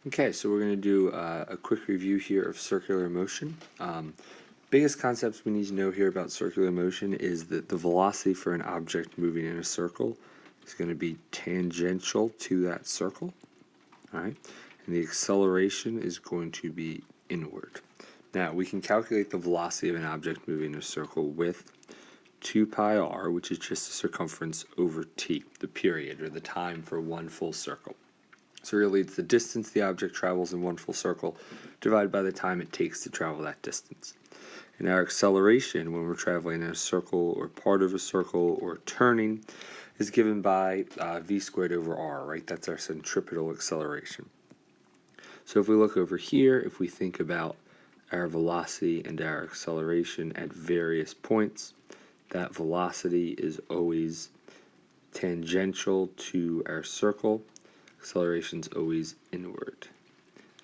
Okay, so we're going to do a quick review here of circular motion. Biggest concepts we need to know here about circular motion is that the velocity for an object moving in a circle is going to be tangential to that circle, all right? And the acceleration is going to be inward. Now, we can calculate the velocity of an object moving in a circle with 2 pi r, which is just the circumference over t, the period, or the time for one full circle. So really it's the distance the object travels in one full circle divided by the time it takes to travel that distance. And our acceleration when we're traveling in a circle or part of a circle or turning is given by v squared over r, right? That's our centripetal acceleration. So if we look over here, if we think about our velocity and our acceleration at various points, that velocity is always tangential to our circle. Acceleration's always inward.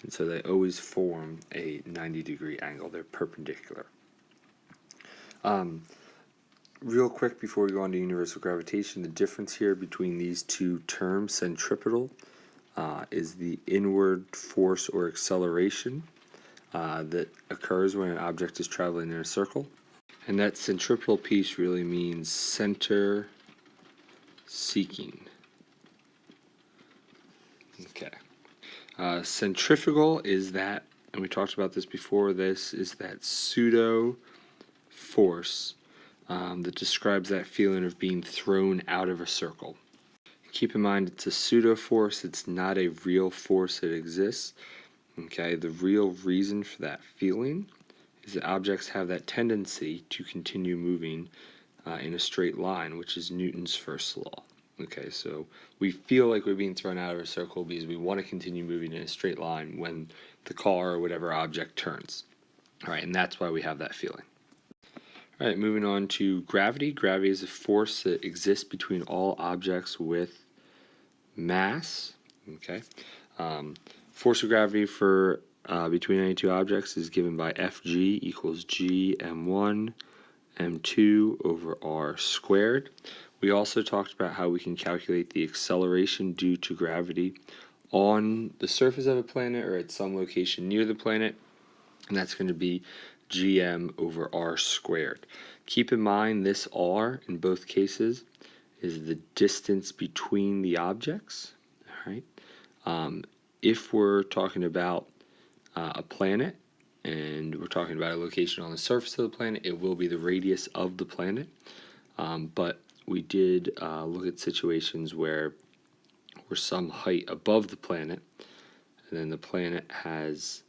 And so they always form a 90-degree angle. They're perpendicular. Real quick before we go on to universal gravitation, the difference here between these two terms, centripetal, is the inward force or acceleration that occurs when an object is traveling in a circle. And that centripetal piece really means center seeking. Okay. Centrifugal is that, and we talked about this before, this is that pseudo force that describes that feeling of being thrown out of a circle. Keep in mind it's a pseudo force, it's not a real force that exists. Okay, the real reason for that feeling is that objects have that tendency to continue moving in a straight line, which is Newton's first law. Okay, so we feel like we're being thrown out of a circle because we want to continue moving in a straight line when the car or whatever object turns. All right, and that's why we have that feeling. All right, moving on to gravity. Gravity is a force that exists between all objects with mass. Okay, force of gravity for between any two objects is given by Fg equals g m1 m2 over r squared. We also talked about how we can calculate the acceleration due to gravity on the surface of a planet or at some location near the planet, and that's going to be gm over r squared. Keep in mind this r in both cases is the distance between the objects. All right. If we're talking about a planet and we're talking about a location on the surface of the planet, it will be the radius of the planet. But we did look at situations where we're some height above the planet, and then the planet has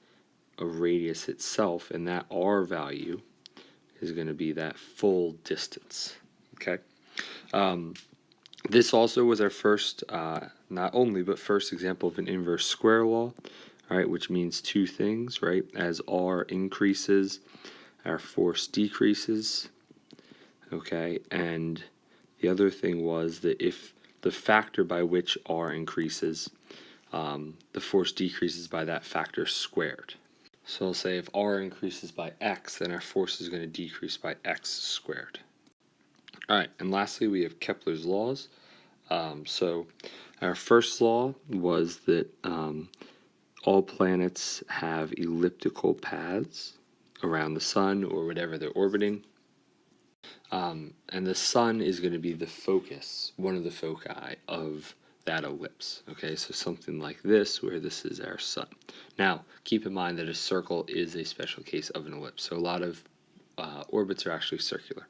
a radius itself, and that r value is going to be that full distance. Okay. This also was our first, not only, but first example of an inverse square law, all right, which means two things, right? As r increases, our force decreases, okay? And the other thing was that if the factor by which r increases, the force decreases by that factor squared. So I'll say if r increases by x, then our force is going to decrease by x squared. All right, and lastly, we have Kepler's laws. So our first law was that all planets have elliptical paths around the sun or whatever they're orbiting. And the sun is going to be the focus, one of the foci of that ellipse. Okay, so something like this, where this is our sun. Now, keep in mind that a circle is a special case of an ellipse. So a lot of orbits are actually circular.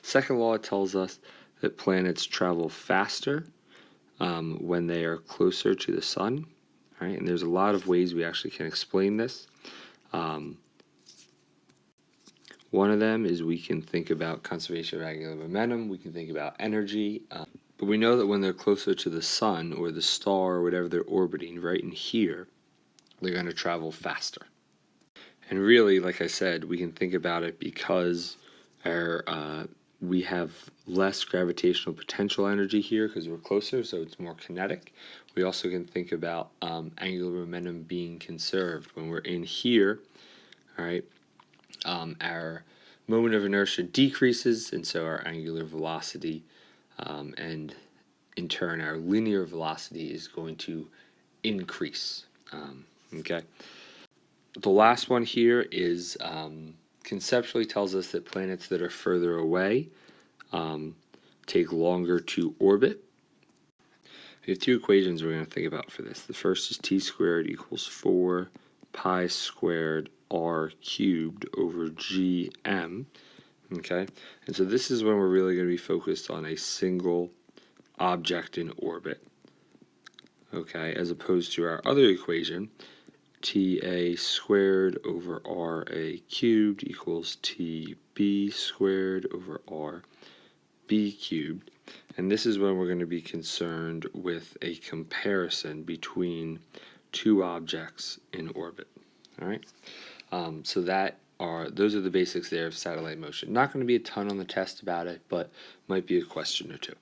Second law tells us that planets travel faster when they are closer to the sun. All right, and there's a lot of ways we actually can explain this. One of them is we can think about conservation of angular momentum. We can think about energy. But we know that when they're closer to the sun or the star or whatever they're orbiting, right in here, they're going to travel faster. And really, like I said, we can think about it because we have less gravitational potential energy here because we're closer, so it's more kinetic. We also can think about angular momentum being conserved. When we're in here, all right, our moment of inertia decreases, and so our angular velocity and in turn our linear velocity is going to increase. Okay. The last one here is conceptually tells us that planets that are further away take longer to orbit. We have two equations we're going to think about for this. The first is t squared equals 4 pi squared r cubed over gm. Okay, and so this is when we're really going to be focused on a single object in orbit. Okay, as opposed to our other equation, ta squared over ra cubed equals tb squared over rb cubed. And this is when we're going to be concerned with a comparison between two objects in orbit. All right, so those are the basics there of satellite motion. Not going to be a ton on the test about it, but might be a question or two.